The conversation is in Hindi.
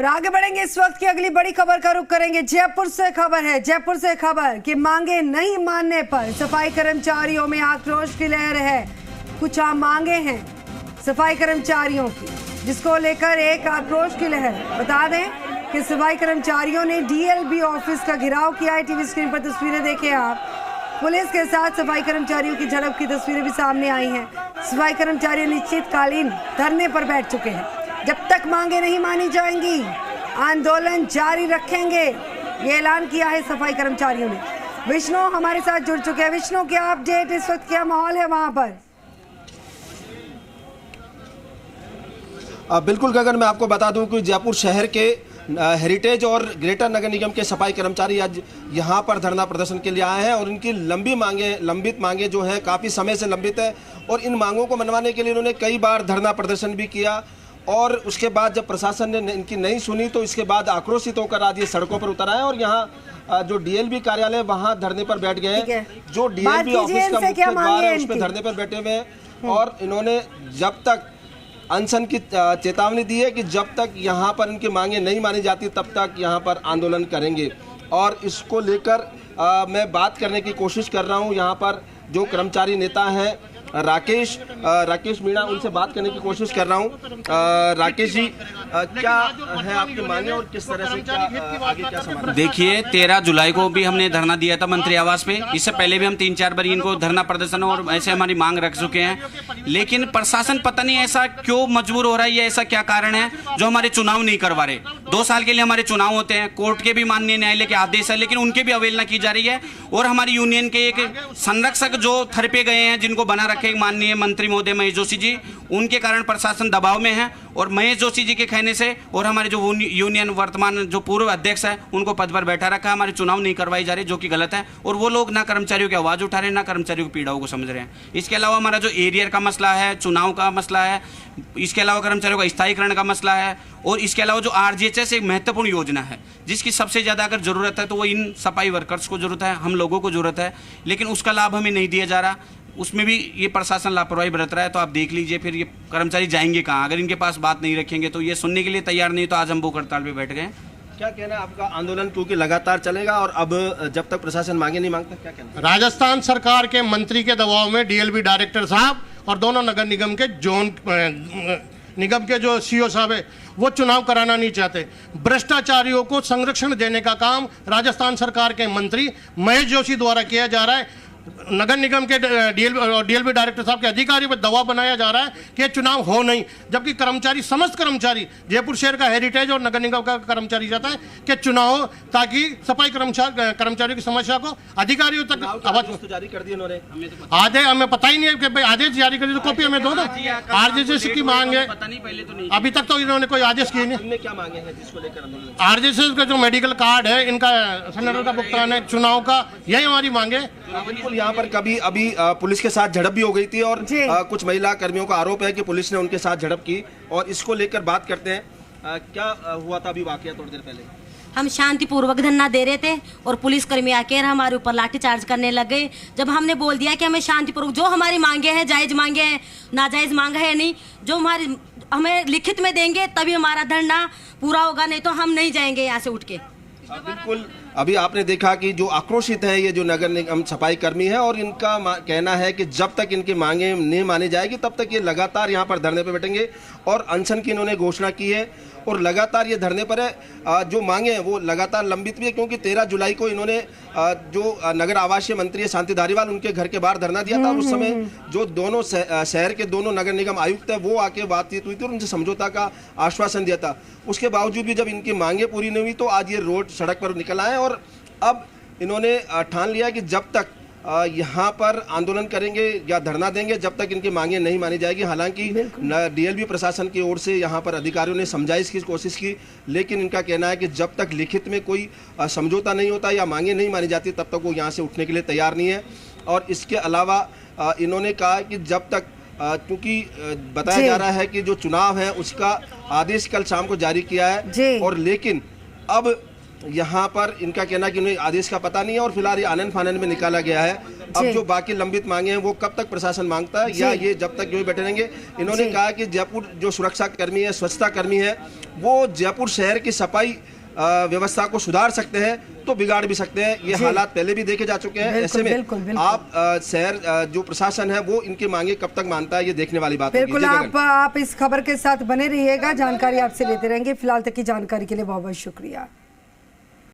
और आगे बढ़ेंगे। इस वक्त की अगली बड़ी खबर का रुख करेंगे। जयपुर से खबर है, जयपुर से खबर कि मांगे नहीं मानने पर सफाई कर्मचारियों में आक्रोश की लहर है। कुछ आम मांगे हैं सफाई कर्मचारियों की, जिसको लेकर एक आक्रोश की लहर। बता दें कि सफाई कर्मचारियों ने डीएलबी ऑफिस का घेराव किया है। टीवी स्क्रीन पर तस्वीरें देखें आप। पुलिस के साथ सफाई कर्मचारियों की झड़प की तस्वीरें भी सामने आई हैं। सफाई कर्मचारी अनिश्चितकालीन धरने पर बैठ चुके हैं। जब तक मांगे नहीं मानी जाएंगी आंदोलन जारी रखेंगे, ये ऐलान किया है सफाई कर्मचारियों ने। विष्णु हमारे साथ जुड़ चुके हैं। विष्णु, क्या अपडेट, इस वक्त क्या माहौल है वहां पर? बिल्कुल गगन, मैं आपको बता दूं कि जयपुर शहर के हेरिटेज और ग्रेटर नगर निगम के सफाई कर्मचारी आज यहां पर धरना प्रदर्शन के लिए आए हैं और इनकी लंबित मांगे जो है काफ़ी समय से लंबित है और इन मांगों को मनवाने के लिए इन्होंने कई बार धरना प्रदर्शन भी किया। और उसके बाद जब प्रशासन ने इनकी नहीं सुनी तो इसके बाद आक्रोशित होकर आज ये सड़कों पर उतर आए और यहाँ जो डीएलबी कार्यालय वहाँ धरने पर बैठ गए हैं। जो डीएलबी ऑफिस का मुख्य द्वार है उस पर धरने पर बैठे हुए हैं और इन्होंने जब तक अनशन की चेतावनी दी है कि जब तक यहाँ पर इनकी मांगे नहीं मानी जाती तब तक यहाँ पर आंदोलन करेंगे। और इसको लेकर मैं बात करने की कोशिश कर रहा हूँ। यहाँ पर जो कर्मचारी नेता हैं राकेश मीणा, उनसे बात करने की कोशिश कर रहा हूँ। राकेश जी, क्या है आपकी मांगे और किस तरह से आगे क्या समाधान? देखिए, 13 जुलाई को भी हमने धरना दिया था मंत्री आवास पे। इससे पहले भी हम 3-4 बार इनको धरना प्रदर्शन और ऐसे हमारी मांग रख चुके हैं, लेकिन प्रशासन पता नहीं ऐसा क्यों मजबूर हो रहा है, ये ऐसा क्या कारण है जो हमारे चुनाव नहीं करवा रहे। 2 साल के लिए हमारे चुनाव होते हैं, कोर्ट के भी माननीय न्यायालय के आदेश है, लेकिन उनके भी अवहेलना की जा रही है। और हमारी यूनियन के एक संरक्षक जो थरपे गए हैं, जिनको बना रखे माननीय मंत्री महोदय महेश जोशी जी, उनके कारण प्रशासन दबाव में है। और महेश जोशी जी के कहने से और हमारे जो यूनियन वर्तमान जो पूर्व अध्यक्ष है उनको पद पर बैठा रखा है। हमारे चुनाव नहीं करवाई जा रही, जो कि गलत है। और वो लोग ना कर्मचारियों की आवाज़ उठा रहे हैं, ना कर्मचारियों की पीड़ाओं को समझ रहे हैं। इसके अलावा हमारा जो एरियर का मसला है, चुनाव का मसला है, इसके अलावा कर्मचारियों का स्थायीकरण का मसला है, और इसके अलावा जो आरजीएचएस एक महत्वपूर्ण योजना है जिसकी सबसे ज़्यादा अगर ज़रूरत है तो वो इन सफाई वर्कर्स को ज़रूरत है, हम लोगों को ज़रूरत है, लेकिन उसका लाभ हमें नहीं दिया जा रहा। उसमें भी ये प्रशासन लापरवाही बरत रहा है। तो आप देख लीजिए फिर ये कर्मचारी जाएंगे कहाँ अगर इनके पास बात नहीं रखेंगे तो। ये सुनने के लिए तैयार नहीं, तो आज हम भूख हड़ताल पे बैठ गए। क्या कहना है आपका? आंदोलन क्योंकि लगातार चलेगा और अब जब तक प्रशासन मांगे नहीं मांगता, क्या कहना? राजस्थान सरकार के मंत्री के दबाव में डीएलबी डायरेक्टर साहब और दोनों नगर निगम के निगम के जो सीईओ साहब है वो चुनाव कराना नहीं चाहते। भ्रष्टाचारियों को संरक्षण देने का काम राजस्थान सरकार के मंत्री महेश जोशी द्वारा किया जा रहा है। नगर निगम के डीएलबी डायरेक्टर साहब के अधिकारी पर दबाव बनाया जा रहा है कि चुनाव हो नहीं, जबकि कर्मचारी, समस्त कर्मचारी, जयपुर शहर का हेरिटेज और नगर निगम का कर्मचारी चाहता है कि चुनाव हो, ताकि सफाई कर्मचारियों की समस्या को अधिकारियों तक आवाज जारी कर दी उन्होंने। आदेश हमें पता ही नहीं है कि भाई आदेश जारी कर दी तो कॉपी हमें दो ना। आरजेएस की मांग है, अभी तक तो इन्होंने कोई आदेश किए नहीं। क्या मांगे हैं जिसको लेकर? आरजेएस का जो मेडिकल कार्ड है, इनका सिलेंडर का भुगतान है, चुनाव का, यही हमारी मांग है। यहाँ पर कभी अभी पुलिस के साथ झड़प भी हो गई थी और कुछ महिला कर्मियों का आरोप है कि पुलिस ने उनके साथ झड़प की, और इसको लेकर बात करते हैं। क्या हुआ था अभी वाकया थोड़ी देर पहले? हम शांतिपूर्वक धरना दे रहे थे और पुलिसकर्मी आकर हमारे ऊपर लाठीचार्ज करने लग गए। जब हमने बोल दिया कि हमें शांतिपूर्वक, जो हमारी मांगे हैं, जायज मांगे हैं, नाजायज मांगा है नहीं, जो हमारी हमें लिखित में देंगे तभी हमारा धरना पूरा होगा, नहीं तो हम नहीं जाएंगे यहाँ से उठ के। बिल्कुल, अभी आपने देखा कि जो आक्रोशित है ये जो नगर निगम सफाई कर्मी है और इनका कहना है कि जब तक इनकी मांगे नहीं मानी जाएगी तब तक ये लगातार यहाँ पर धरने पर बैठेंगे और अनशन की इन्होंने घोषणा की है और लगातार ये धरने पर है। जो मांगे हैं वो लगातार लंबित भी है, क्योंकि 13 जुलाई को इन्होंने जो नगर आवासीय मंत्री है शांति धारीवाल, उनके घर के बाहर धरना दिया था। उस समय जो दोनों शहर के दोनों नगर निगम आयुक्त है वो आके बातचीत हुई थी और उनसे समझौता का आश्वासन दिया था। उसके बावजूद भी जब इनकी मांगे पूरी नहीं हुई तो आज ये रोड सड़क पर निकल आए और अब इन्होंने ठान लिया कि जब तक यहाँ पर आंदोलन करेंगे या धरना देंगे जब तक इनकी मांगे नहीं मानी जाएगी। हालांकि डीएलबी प्रशासन की ओर से यहाँ पर अधिकारियों ने समझाइश की कोशिश की, लेकिन इनका कहना है कि जब तक लिखित में कोई समझौता नहीं होता या मांगे नहीं मानी जाती तब तक वो यहाँ से उठने के लिए तैयार नहीं है। और इसके अलावा इन्होंने कहा कि जब तक क्योंकि बताया जा रहा है कि जो चुनाव है उसका आदेश कल शाम को जारी किया है और लेकिन अब यहाँ पर इनका कहना कि उन्हें आदेश का पता नहीं है और फिलहाल ये आनन फानन में निकाला गया है। अब जी। जो बाकी लंबित मांगे हैं वो कब तक प्रशासन मांगता है या ये जब तक यूं ही बैठे रहेंगे। इन्होंने जी। कहा कि जयपुर जो सुरक्षा कर्मी है, स्वच्छता कर्मी है, वो जयपुर शहर की सफाई व्यवस्था को सुधार सकते हैं तो बिगाड़ भी सकते हैं। ये जी। हालात पहले भी देखे जा चुके हैं। बिल्कुल, ऐसे में बिल्कुल, बिल्कुल। आप शहर जो प्रशासन है वो इनके मांगे कब तक मानता है, ये देखने वाली बात होगी। बिल्कुल, जय गगन। आप इस खबर के साथ बने रहिएगा, जानकारी आपसे लेते रहेंगे। फिलहाल तक की जानकारी के लिए बहुत बहुत शुक्रिया।